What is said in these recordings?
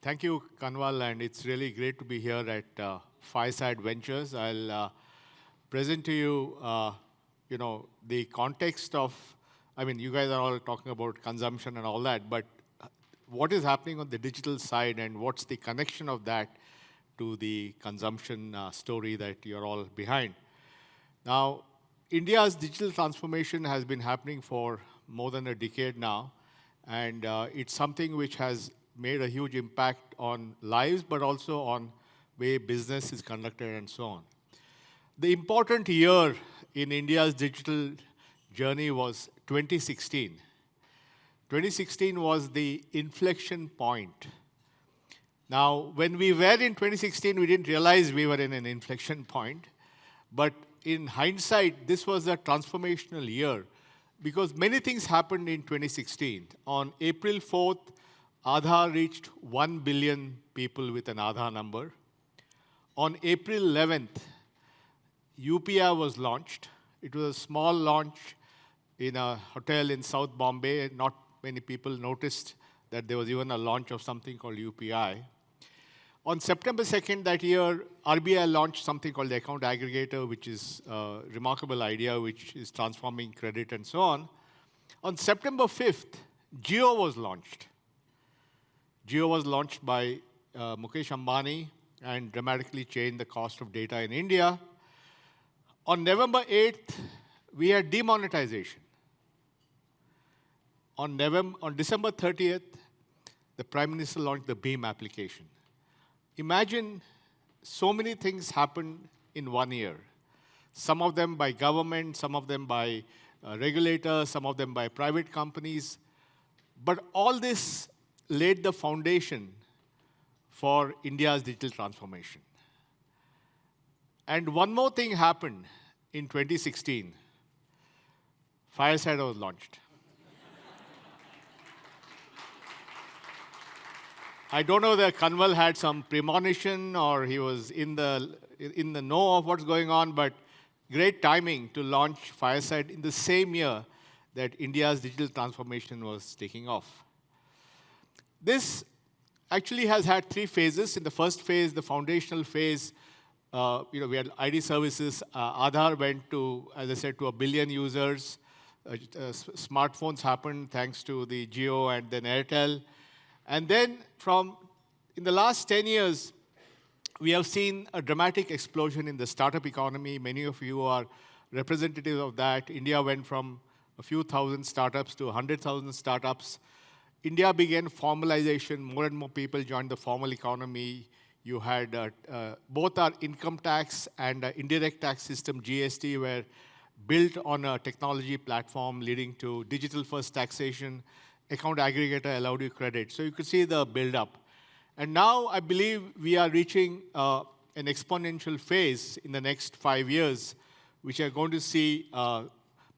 Thank you, Kanwal, and it's really great to be here at Fireside Ventures. I'll present to you, the context of, you guys are all talking about consumption and all that, but what is happening on the digital side and what's the connection of that to the consumption story that you're all behind. Now, India's digital transformation has been happening for more than a decade now, and it's something which has made a huge impact on lives, but also on way business is conducted and so on. The important year in India's digital journey was 2016. 2016 was the inflection point. Now, when we were in 2016, we didn't realize we were in an inflection point, but in hindsight, this was a transformational year because many things happened in 2016. On April 4th, Aadhaar reached 1 billion people with an Aadhaar number. On April 11th, UPI was launched. It was a small launch in a hotel in South Bombay. Not many people noticed that there was even a launch of something called UPI. On September 2nd that year, RBI launched something called the Account Aggregator, which is a remarkable idea, which is transforming credit and so on. On September 5th, Jio was launched. Jio was launched by Mukesh Ambani and dramatically changed the cost of data in India. On November 8th, we had demonetization. On December 30th, the Prime Minister launched the BEAM application. Imagine so many things happened in 1 year. Some of them by government, some of them by regulators, some of them by private companies. But all this laid the foundation for India's digital transformation. And one more thing happened in 2016. Fireside was launched. I don't know that Kanwal had some premonition or he was in the know of what's going on, but great timing to launch Fireside in the same year that India's digital transformation was taking off. This actually has had 3 phases. In the first phase, the foundational phase, we had ID services. Aadhaar went to, as I said, to 1 billion users. Smartphones happened thanks to the Jio and then Airtel. And then in the last 10 years, we have seen a dramatic explosion in the startup economy. Many of you are representatives of that. India went from a few thousand startups to 100,000 startups. India began formalization. More and more people joined the formal economy. You had both our income tax and indirect tax system, GST, were built on a technology platform leading to digital-first taxation. Account Aggregator allowed you credit. So you could see the build-up. And now I believe we are reaching an exponential phase in the next 5 years, which are going to see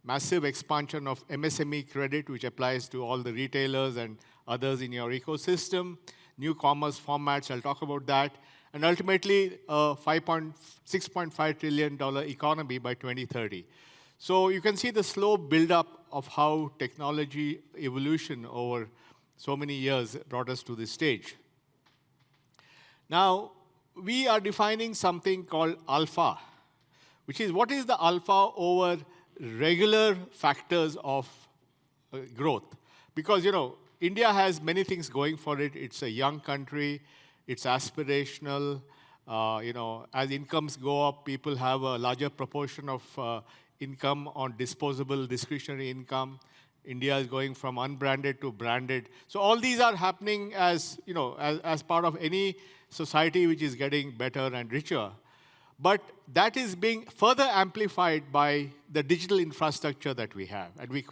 massive expansion of MSME credit, which applies to all the retailers and others in your ecosystem. New commerce formats, I'll talk about that. And ultimately, a $6.5 trillion economy by 2030. So you can see the slow build-up of how technology evolution over so many years brought us to this stage. Now, we are defining something called alpha, which is what is the alpha over regular factors of growth. Because, India has many things going for it. It's a young country. It's aspirational. As incomes go up, people have a larger proportion of income on disposable discretionary income. India is going from unbranded to branded. So all these are happening as part of any society which is getting better and richer. But that is being further amplified by the digital infrastructure that we have. And we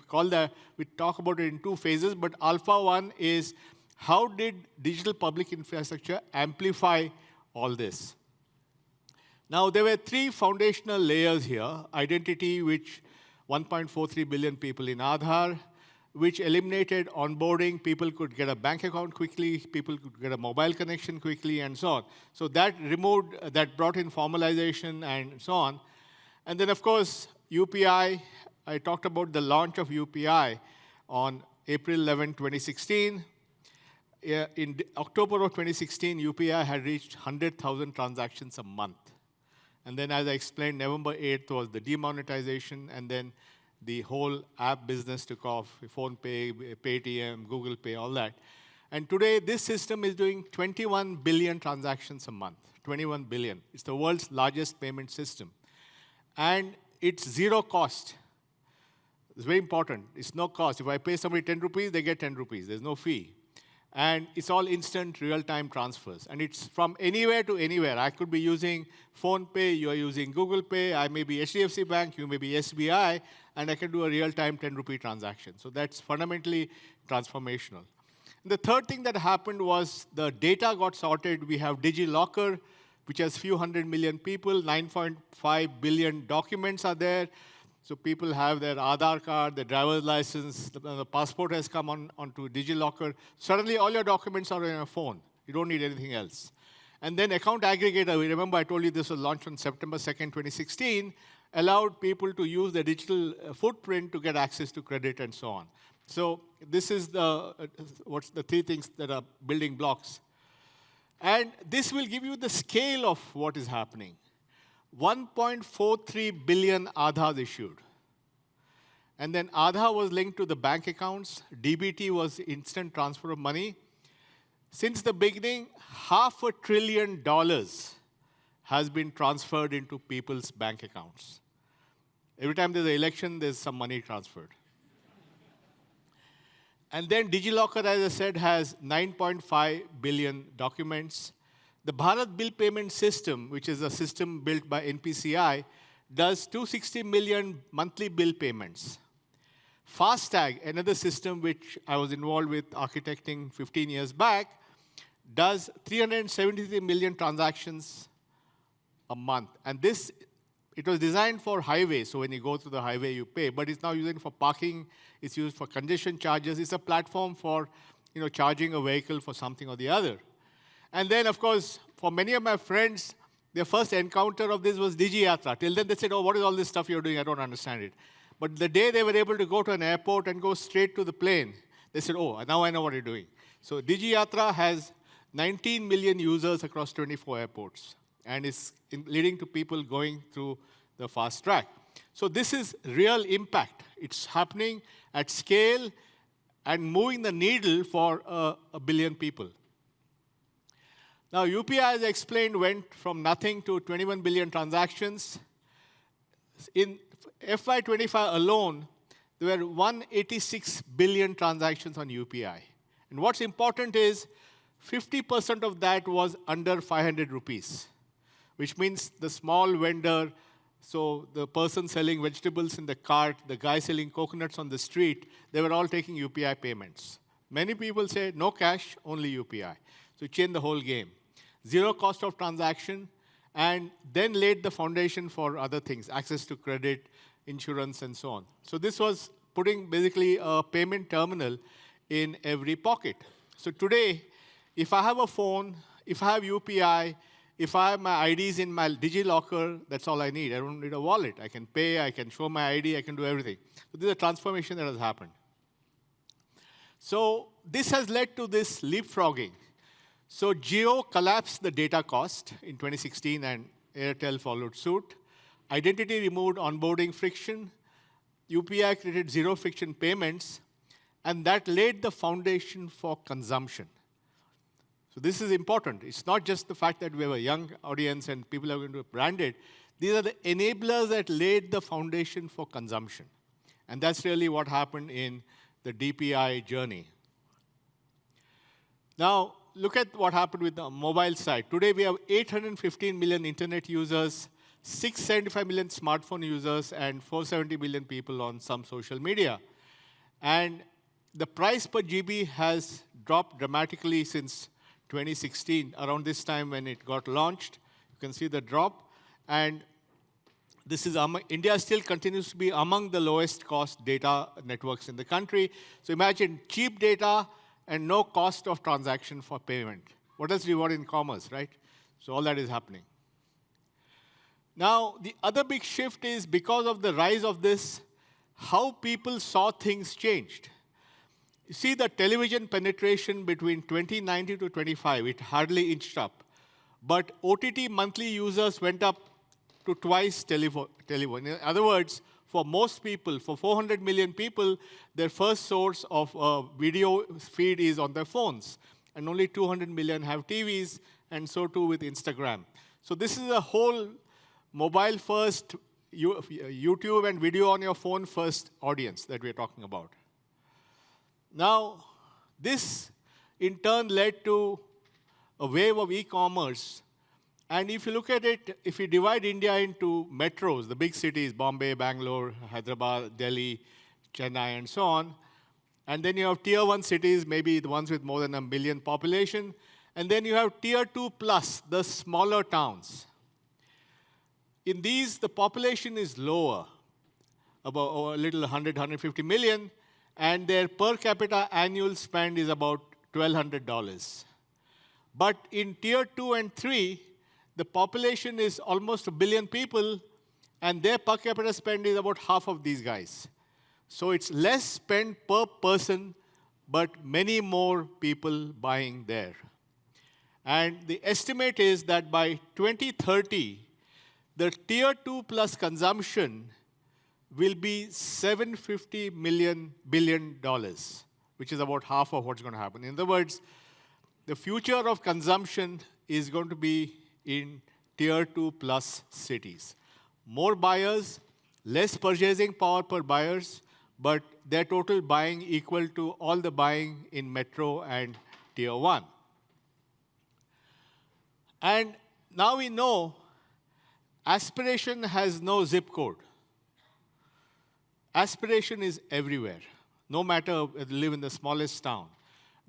talk about it in 2 phases, but Alpha 1 is how did digital public infrastructure amplify all this? Now, there were 3 foundational layers here. Identity, which 1.43 billion people in Aadhaar, which eliminated onboarding. People could get a bank account quickly, people could get a mobile connection quickly, and so on. So that brought in formalization and so on. And then, of course, UPI. I talked about the launch of UPI on April 11, 2016. in October of 2016, UPI had reached 100,000 transactions a month. And then, as I explained, November 8th was the demonetization, and then the whole app business took off, PhonePe, Paytm, Google Pay, all that. And today, this system is doing 21 billion transactions a month. 21 billion. It's the world's largest payment system. And it's zero cost. It's very important. It's no cost. If I pay somebody 10 rupees, they get 10 rupees. There's no fee. And it's all instant, real-time transfers. And it's from anywhere to anywhere. I could be using PhonePe, you are using Google Pay, I may be HDFC Bank, you may be SBI, and I can do a real-time 10 rupee transaction. So that's fundamentally transformational. And the third thing that happened was the data got sorted. We have DigiLocker, which has few hundred million people, 9.5 billion documents are there. So people have their Aadhaar card, their driver's license, the passport has come onto DigiLocker. Suddenly, all your documents are on your phone. You don't need anything else. And then Account Aggregator, we remember I told you this was launched on September 2nd, 2016, allowed people to use the digital footprint to get access to credit and so on. So this is what's the three things that are building blocks. And this will give you the scale of what is happening. 1.43 billion Aadhaars issued. And then Aadhaar was linked to the bank accounts. DBT was instant transfer of money. Since the beginning, $500 billion has been transferred into people's bank accounts. Every time there's an election, there's some money transferred. And then DigiLocker, as I said, has 9.5 billion documents. The Bharat Bill Payment System, which is a system built by NPCI, does 260 million monthly bill payments. FASTag, another system which I was involved with architecting 15 years back, does 373 million transactions a month. And this, it was designed for highways, so when you go through the highway, you pay. But it's now used for parking, it's used for congestion charges. It's a platform for charging a vehicle for something or the other. And then, of course, for many of my friends, their first encounter of this was DigiYatra. Till then, they said, oh, what is all this stuff you're doing? I don't understand it. But the day they were able to go to an airport and go straight to the plane, they said, oh, now I know what you're doing. So DigiYatra has 19 million users across 24 airports, and is leading to people going through the fast track. So this is real impact. It's happening at scale and moving the needle for a billion people. Now, UPI, as I explained, went from nothing to 21 billion transactions. In FY25 alone, there were 186 billion transactions on UPI. And what's important is 50% of that was under 500 rupees, which means the small vendor, so the person selling vegetables in the cart, the guy selling coconuts on the street, they were all taking UPI payments. Many people say, no cash, only UPI. So it changed the whole game. Zero cost of transaction, and then laid the foundation for other things, access to credit, insurance, and so on. So this was putting basically a payment terminal in every pocket. So today, if I have a phone, if I have UPI, if I have my IDs in my DigiLocker, that's all I need. I don't need a wallet. I can pay, I can show my ID, I can do everything. So this is a transformation that has happened. So this has led to this leapfrogging. So Jio collapsed the data cost in 2016, and Airtel followed suit. Identity removed onboarding friction. UPI created zero friction payments, and that laid the foundation for consumption. So this is important. It's not just the fact that we have a young audience and people are going to brand it. These are the enablers that laid the foundation for consumption. And that's really what happened in the DPI journey. Now, look at what happened with the mobile side. Today, we have 815 million internet users, 675 million smartphone users, and 470 million people on some social media. And the price per GB has dropped dramatically since 2016, around this time when it got launched. You can see the drop. And this is India still continues to be among the lowest cost data networks in the country. So imagine cheap data and no cost of transaction for payment. What else do you want in commerce, right? So all that is happening. Now, the other big shift is because of the rise of this, how people saw things changed. You see the television penetration between 2019 to 25, it hardly inched up. But OTT monthly users went up to twice telephone. In other words, for most people, for 400 million people, their first source of video feed is on their phones. And only 200 million have TVs, and so too with Instagram. So this is a whole mobile first, YouTube and video on your phone first audience that we're talking about. Now, this in turn led to a wave of e-commerce. And if you look at it, if you divide India into metros, the big cities, Bombay, Bangalore, Hyderabad, Delhi, Chennai, and so on, and then you have tier 1 cities, maybe the ones with more than 1 million population, and then you have tier 2 plus, the smaller towns. In these, the population is lower, about a little 100, 150 million, and their per capita annual spend is about $1,200. But in tier 2 and 3, the population is almost 1 billion people, and their per capita spend is about half of these guys. So it's less spend per person, but many more people buying there. And the estimate is that by 2030, the tier 2 plus consumption will be $750 billion, which is about half of what's going to happen. In other words, the future of consumption is going to be in tier 2 plus cities. More buyers, less purchasing power per buyers, but their total buying equal to all the buying in metro and tier 1. And now we know aspiration has no zip code. Aspiration is everywhere, no matter if you live in the smallest town.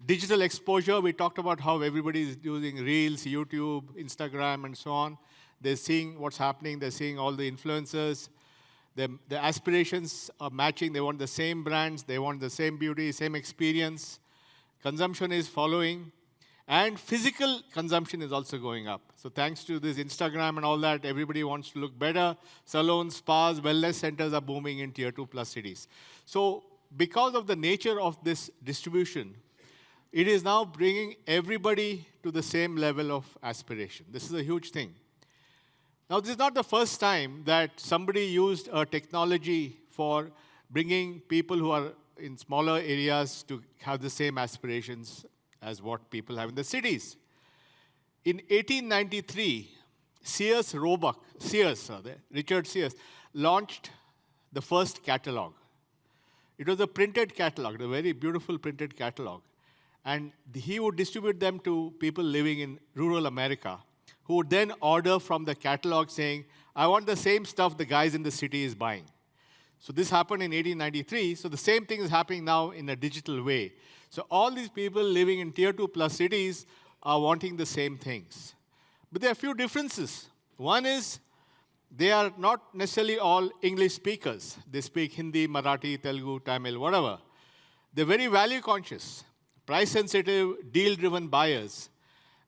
Digital exposure, we talked about how everybody is using Reels, YouTube, Instagram, and so on. They're seeing what's happening. They're seeing all the influencers. The aspirations are matching. They want the same brands. They want the same beauty, same experience. Consumption is following. And physical consumption is also going up. So thanks to this Instagram and all that, everybody wants to look better. Salons, spas, wellness centers are booming in tier 2 plus cities. So because of the nature of this distribution, it is now bringing everybody to the same level of aspiration. This is a huge thing. Now, this is not the first time that somebody used a technology for bringing people who are in smaller areas to have the same aspirations as what people have in the cities. In 1893, Richard Sears, launched the first catalog. It was a printed catalog, a very beautiful printed catalog. And he would distribute them to people living in rural America, who would then order from the catalog saying, I want the same stuff the guys in the city is buying. So this happened in 1893. So the same thing is happening now in a digital way. So all these people living in tier 2 plus cities are wanting the same things. But there are a few differences. One is they are not necessarily all English speakers. They speak Hindi, Marathi, Telugu, Tamil, whatever. They're very value conscious, price sensitive, deal-driven buyers.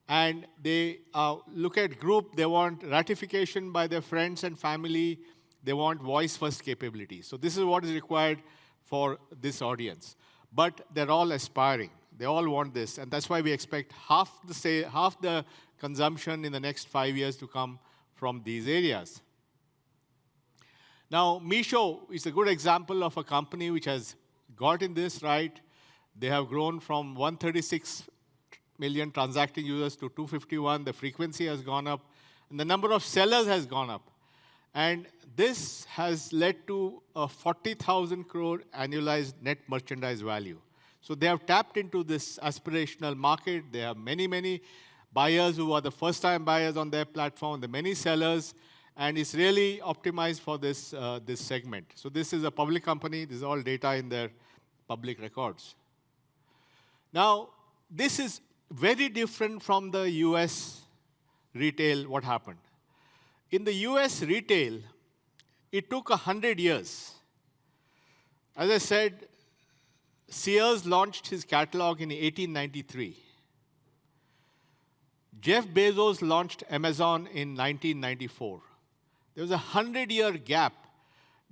And they look at group, they want ratification by their friends and family. They want voice-first capability. So this is what is required for this audience. But they're all aspiring. They all want this. And that's why we expect half the consumption in the next 5 years to come from these areas. Now, Meesho is a good example of a company which has gotten this right. They have grown from 136 million transacting users to 251. The frequency has gone up. And the number of sellers has gone up. And this has led to a 40,000 crore annualized net merchandise value. So they have tapped into this aspirational market. They have many, many buyers who are the first-time buyers on their platform. There are many sellers. And it's really optimized for this, this segment. So this is a public company. This is all data in their public records. Now, this is very different from the US retail, what happened. In the US retail, it took 100 years. As I said, Sears launched his catalog in 1893. Jeff Bezos launched Amazon in 1994. There was a 100-year gap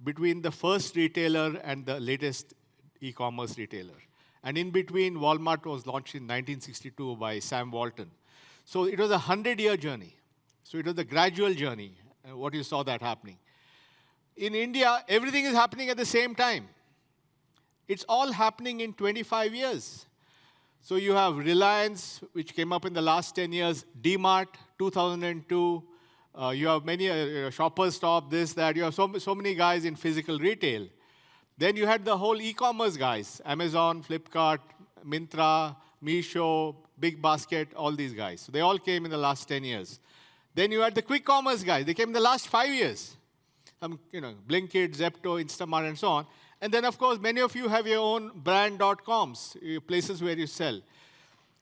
between the first retailer and the latest e-commerce retailer. And in between, Walmart was launched in 1962 by Sam Walton. So it was a 100-year journey. So it was a gradual journey, what you saw that happening. In India, everything is happening at the same time. It's all happening in 25 years. So you have Reliance, which came up in the last 10 years, DMart, 2002. You have many Shoppers Stop, this, that. You have so many guys in physical retail. Then you had the whole e-commerce guys, Amazon, Flipkart, Myntra, Meesho, Big Basket, all these guys. So they all came in the last 10 years. Then you had the quick commerce guys. They came in the last 5 years. Blinkit, Zepto, Instamart, and so on. And then, of course, many of you have your own brand.coms, places where you sell.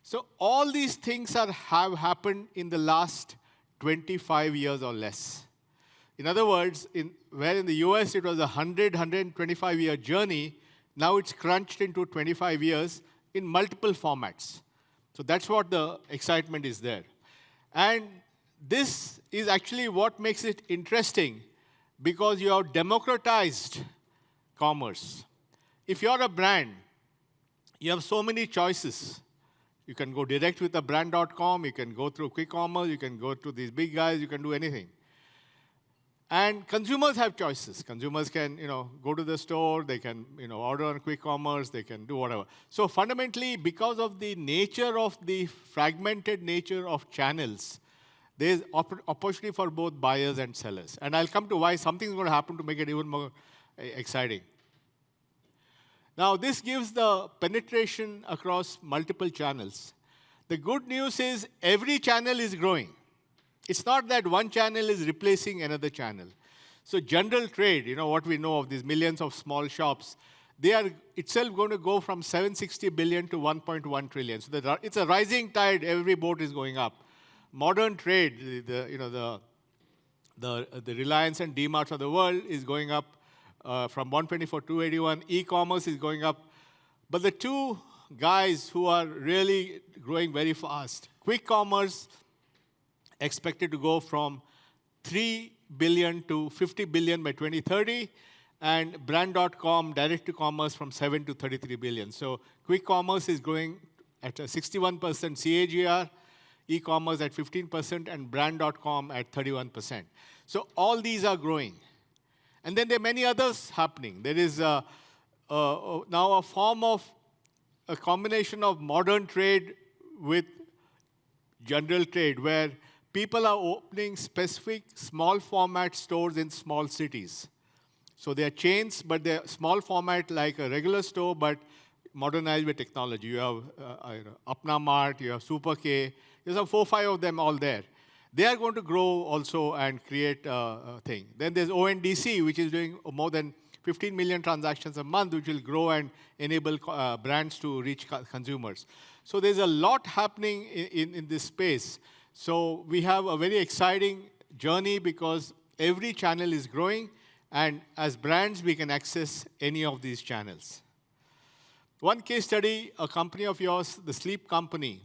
So all these things have happened in the last 25 years or less. In other words, where in the US it was a 125-year journey, now it's crunched into 25 years in multiple formats. So that's what the excitement is there. And this is actually what makes it interesting, because you have democratized commerce. If you're a brand, you have so many choices. You can go direct with a brand.com, you can go through quick commerce, you can go to these big guys, you can do anything. And consumers have choices. Consumers can, go to the store, they can, order on quick commerce, they can do whatever. So fundamentally, because of the nature of the fragmented nature of channels, there's opportunity for both buyers and sellers. And I'll come to why something's going to happen to make it even more exciting. Now, this gives the penetration across multiple channels. The good news is every channel is growing. It's not that one channel is replacing another channel. So general trade, what we know of these millions of small shops, they are itself going to go from 760 billion to 1.1 trillion. So it's a rising tide. Every boat is going up. Modern trade, the Reliance and DMarts of the world is going up from 124 to 281. E-commerce is going up. But the two guys who are really growing very fast, quick commerce expected to go from 3 billion to 50 billion by 2030, and brand.com, direct-to-commerce, from 7 to 33 billion. So quick commerce is growing at a 61% CAGR, e-commerce at 15%, and brand.com at 31%. So all these are growing. And then there are many others happening. There is now a form of a combination of modern trade with general trade, where people are opening specific small format stores in small cities. So they are chains, but they're small format like a regular store, but modernized with technology. You have Apna Mart, you have Super K. There's 4 or 5 of them all there. They are going to grow also and create a thing. Then there's ONDC, which is doing more than 15 million transactions a month, which will grow and enable brands to reach consumers. So there's a lot happening in this space. So we have a very exciting journey because every channel is growing, and as brands, we can access any of these channels. One case study, a company of yours, the sleep company,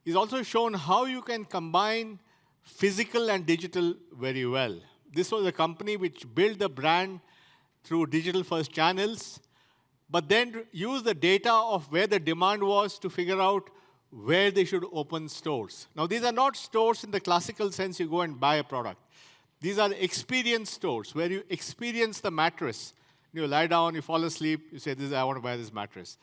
is also shown how you can combine physical and digital very well. This was a company which built the brand through digital-first channels, but then used the data of where the demand was to figure out where they should open stores. Now, these are not stores in the classical sense you go and buy a product. These are experience stores where you experience the mattress. You lie down, you fall asleep, you say, I want to buy this mattress.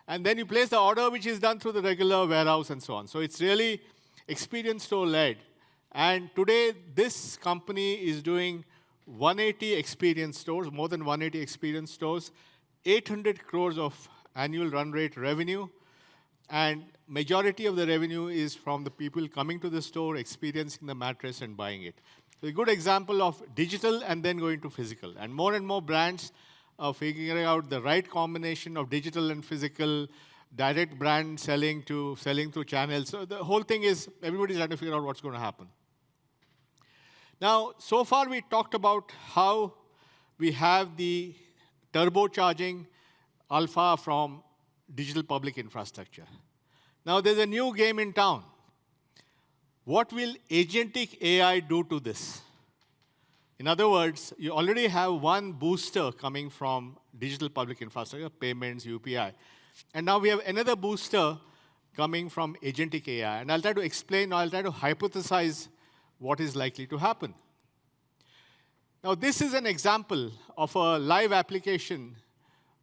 And then you place the order, which is done through the regular warehouse and so on. So it's really experience store-led. And today, this company is doing 180 experience stores, more than 180 experience stores, 800 crores of annual run rate revenue, and majority of the revenue is from the people coming to the store, experiencing the mattress, and buying it. So a good example of digital and then going to physical. And more brands are figuring out the right combination of digital and physical, direct brand selling to selling through channels. So the whole thing is everybody's trying to figure out what's going to happen. Now, so far we talked about how we have the turbocharging alpha from digital public infrastructure. Now, there's a new game in town. What will Agentic AI do to this? In other words, you already have one booster coming from digital public infrastructure, payments, UPI. And now we have another booster coming from Agentic AI. And I'll try to explain, I'll try to hypothesize what is likely to happen. Now, this is an example of a live application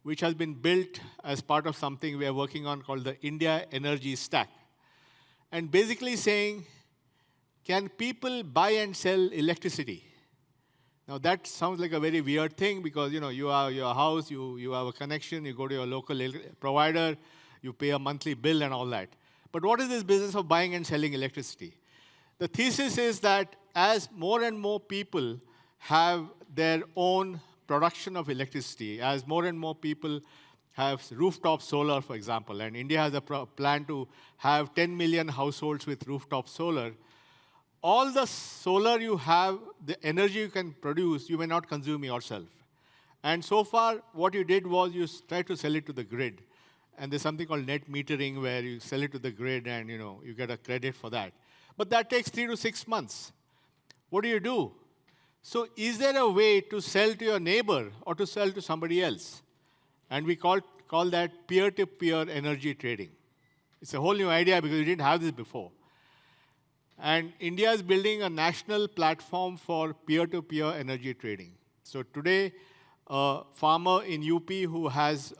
which has been built as part of something we are working on called the India Energy Stack. And basically saying, can people buy and sell electricity? Now, that sounds like a very weird thing because, you have your house, you have a connection, you go to your local provider, you pay a monthly bill and all that. But what is this business of buying and selling electricity? The thesis is that as more and more people have their own production of electricity, as more and more people have rooftop solar, for example, and India has a plan to have 10 million households with rooftop solar, all the solar you have, the energy you can produce, you may not consume yourself. And so far, what you did was you tried to sell it to the grid. And there's something called net metering where you sell it to the grid and you get a credit for that. But that takes 3 to 6 months. What do you do? So is there a way to sell to your neighbor or to sell to somebody else? And we call that peer-to-peer energy trading. It's a whole new idea because we didn't have this before. And India is building a national platform for peer-to-peer energy trading. So today, a farmer in UP who has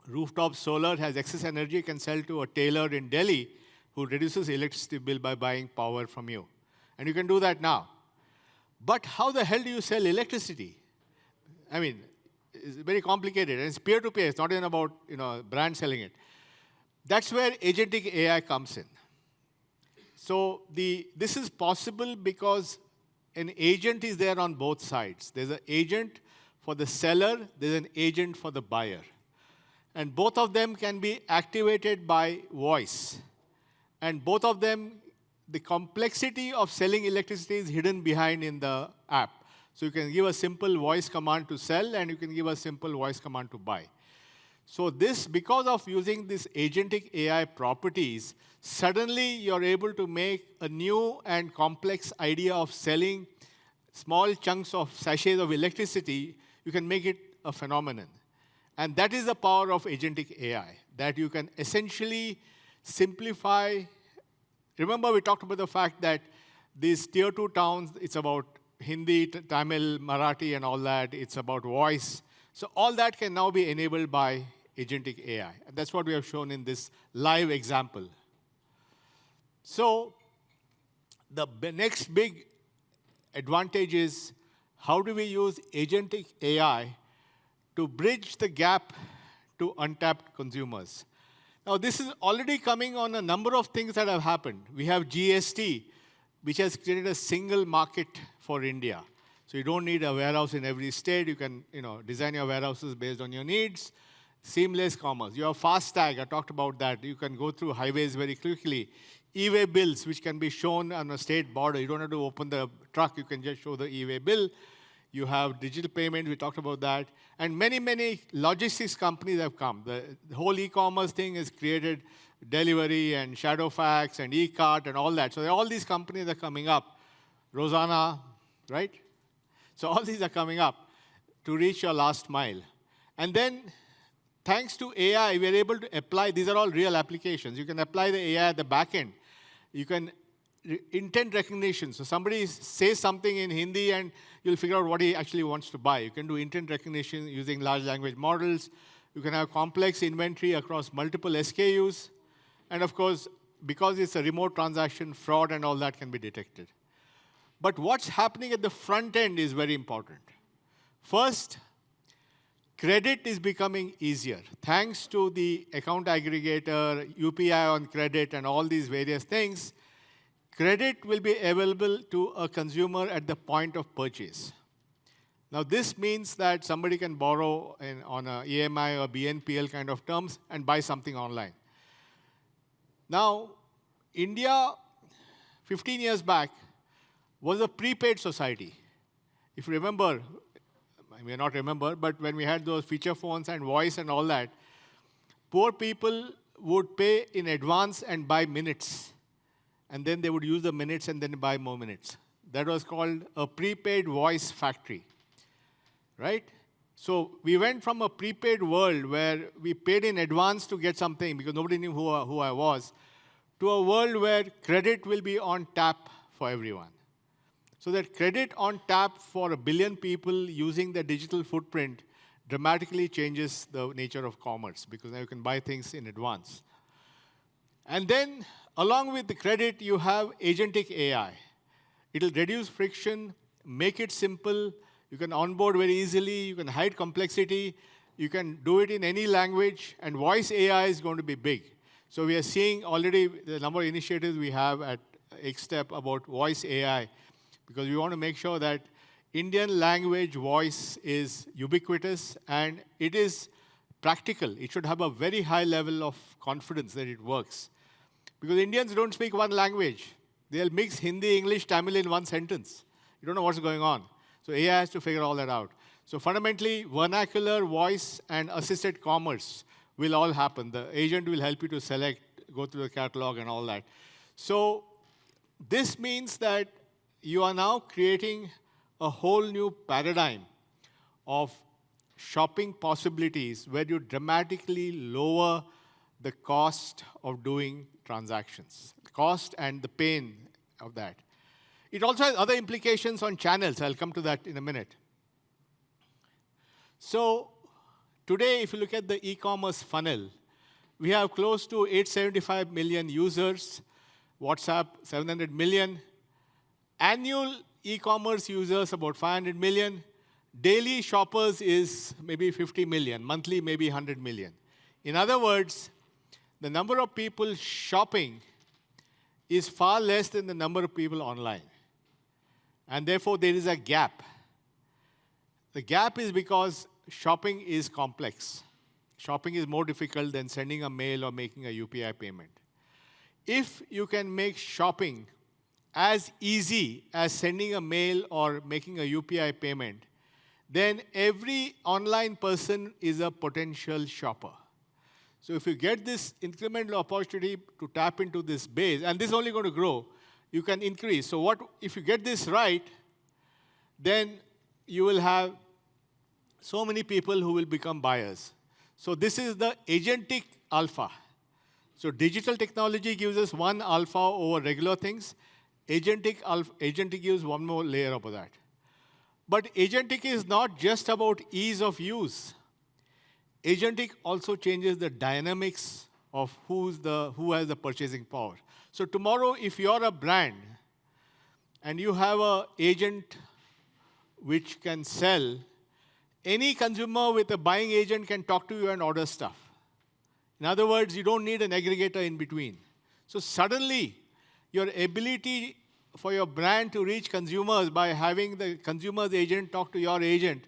rooftop solar, has excess energy, can sell to a tailor in Delhi who reduces electricity bill by buying power from you. And you can do that now. But how the hell do you sell electricity? I mean, it's very complicated. And it's peer-to-peer. It's not even about brand selling it. That's where Agentic AI comes in. So this is possible because an agent is there on both sides. There's an agent for the seller, there's an agent for the buyer. And both of them can be activated by voice. And both of them, the complexity of selling electricity is hidden behind in the app. So you can give a simple voice command to sell, and you can give a simple voice command to buy. So because of using this agentic AI properties, suddenly you're able to make a new and complex idea of selling small chunks of sachets of electricity. You can make it a phenomenon. And that is the power of agentic AI, that you can essentially simplify. Remember, we talked about the fact that these tier 2 towns, it's about Hindi, Tamil, Marathi, and all that. It's about voice. So all that can now be enabled by agentic AI. And that's what we have shown in this live example. So the next big advantage is how do we use agentic AI to bridge the gap to untapped consumers? Now, this is already coming on a number of things that have happened. We have GST, which has created a single market for India. So you don't need a warehouse in every state. You can design your warehouses based on your needs. Seamless commerce. You have FASTag. I talked about that. You can go through highways very quickly. E-way bills, which can be shown on a state border. You don't have to open the truck. You can just show the e-way bill. You have digital payment. We talked about that. And many, many logistics companies have come. The whole e-commerce thing has created delivery and Shadowfax and e-cart and all that. So all these companies are coming up. Rosanna, right? So all these are coming up to reach your last mile. And then, thanks to AI, we are able to apply. These are all real applications. You can apply the AI at the back end. You can intent recognition. So somebody says something in Hindi and you'll figure out what he actually wants to buy. You can do intent recognition using large language models. You can have complex inventory across multiple SKUs. And of course, because it's a remote transaction, fraud and all that can be detected. But what's happening at the front end is very important. First, credit is becoming easier. Thanks to the account aggregator, UPI on credit, and all these various things, credit will be available to a consumer at the point of purchase. Now, this means that somebody can borrow on a EMI or BNPL kind of terms and buy something online. Now, India, 15 years back, was a prepaid society. If you remember, I may not remember, but when we had those feature phones and voice and all that, poor people would pay in advance and buy minutes. And then they would use the minutes and then buy more minutes. That was called a prepaid voice factory, right? So we went from a prepaid world where we paid in advance to get something because nobody knew who I was, to a world where credit will be on tap for everyone. So that credit on tap for 1 billion people using the digital footprint dramatically changes the nature of commerce because now you can buy things in advance. And then, along with the credit, you have Agentic AI. It'll reduce friction, make it simple. You can onboard very easily. You can hide complexity. You can do it in any language. And voice AI is going to be big. So we are seeing already the number of initiatives we have at XStep about voice AI because we want to make sure that Indian language voice is ubiquitous and it is practical. It should have a very high level of confidence that it works. Because Indians don't speak one language. They'll mix Hindi, English, Tamil in one sentence. You don't know what's going on. So AI has to figure all that out. So fundamentally, vernacular, voice, and assisted commerce will all happen. The agent will help you to select, go through the catalog and all that. So this means that you are now creating a whole new paradigm of shopping possibilities where you dramatically lower the cost of doing transactions, the cost and the pain of that. It also has other implications on channels. I'll come to that in a minute. So today, if you look at the e-commerce funnel, we have close to 875 million users, WhatsApp 700 million, annual e-commerce users about 500 million, daily shoppers is maybe 50 million, monthly maybe 100 million. In other words, the number of people shopping is far less than the number of people online. And therefore, there is a gap. The gap is because shopping is complex. Shopping is more difficult than sending a mail or making a UPI payment. If you can make shopping as easy as sending a mail or making a UPI payment, then every online person is a potential shopper. So if you get this incremental opportunity to tap into this base, and this is only going to grow, you can increase. So if you get this right, then you will have so many people who will become buyers. So this is the agentic alpha. So digital technology gives us one alpha over regular things. Agentic gives one more layer of that. But agentic is not just about ease of use. Agentic also changes the dynamics of who has the purchasing power. So tomorrow, if you're a brand and you have an agent which can sell, any consumer with a buying agent can talk to you and order stuff. In other words, you don't need an aggregator in between. So suddenly, your ability for your brand to reach consumers by having the consumer's agent talk to your agent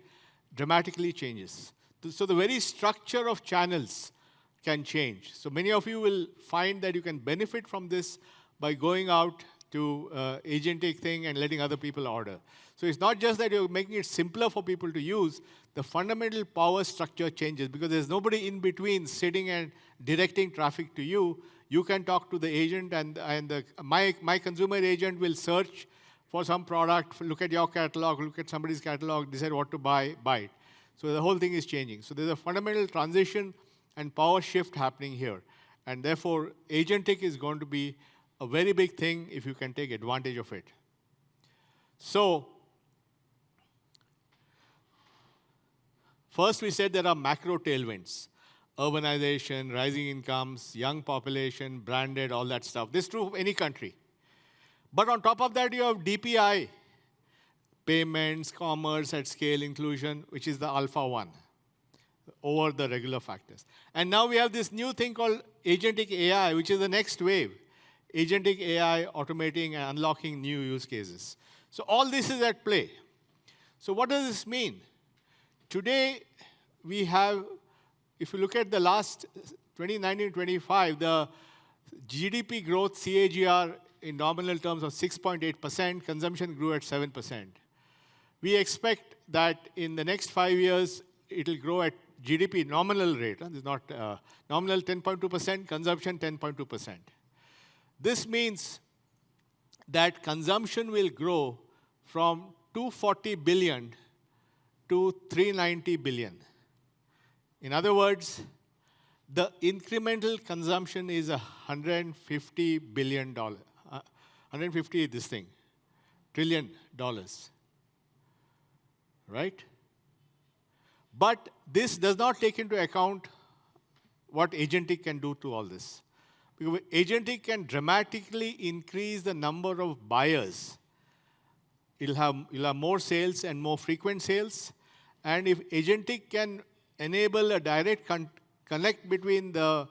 dramatically changes. So the very structure of channels can change. So many of you will find that you can benefit from this by going out to agentic thing and letting other people order. So it's not just that you're making it simpler for people to use, the fundamental power structure changes because there's nobody in between sitting and directing traffic to you. You can talk to the agent and my consumer agent will search for some product, look at your catalog, look at somebody's catalog, decide what to buy it. So the whole thing is changing. So there's a fundamental transition and power shift happening here. And therefore, agentic is going to be a very big thing if you can take advantage of it. So first we said there are macro tailwinds. Urbanization, rising incomes, young population, branded, all that stuff. This is true of any country. But on top of that, you have DPI, payments, commerce at scale, inclusion, which is the alpha one over the regular factors. And now we have this new thing called Agentic AI, which is the next wave. Agentic AI automating and unlocking new use cases. So all this is at play. So what does this mean? Today, we have, if you look at the last 2019-25, the GDP growth CAGR in nominal terms of 6.8%, consumption grew at 7%. We expect that in the next 5 years, it will grow at GDP nominal rate. This is not nominal 10.2%, consumption 10.2%. This means that consumption will grow from 240 billion to 390 billion. In other words, the incremental consumption is $150 billion. 150 this thing, trillion dollars, right? But this does not take into account what agentic can do to all this. Because agentic can dramatically increase the number of buyers. You'll have more sales and more frequent sales. And if agentic can enable a direct connect between the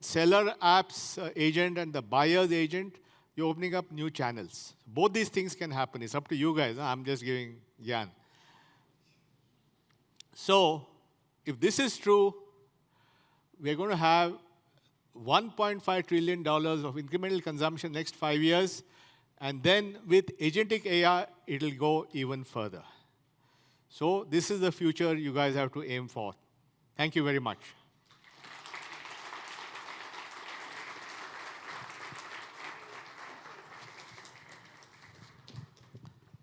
seller app's agent and the buyer's agent, you're opening up new channels. Both these things can happen. It's up to you guys. I'm just giving Gyan. So, if this is true, we're going to have $1.5 trillion of incremental consumption next 5 years. And then with agentic AI, it'll go even further. So this is the future you guys have to aim for. Thank you very much.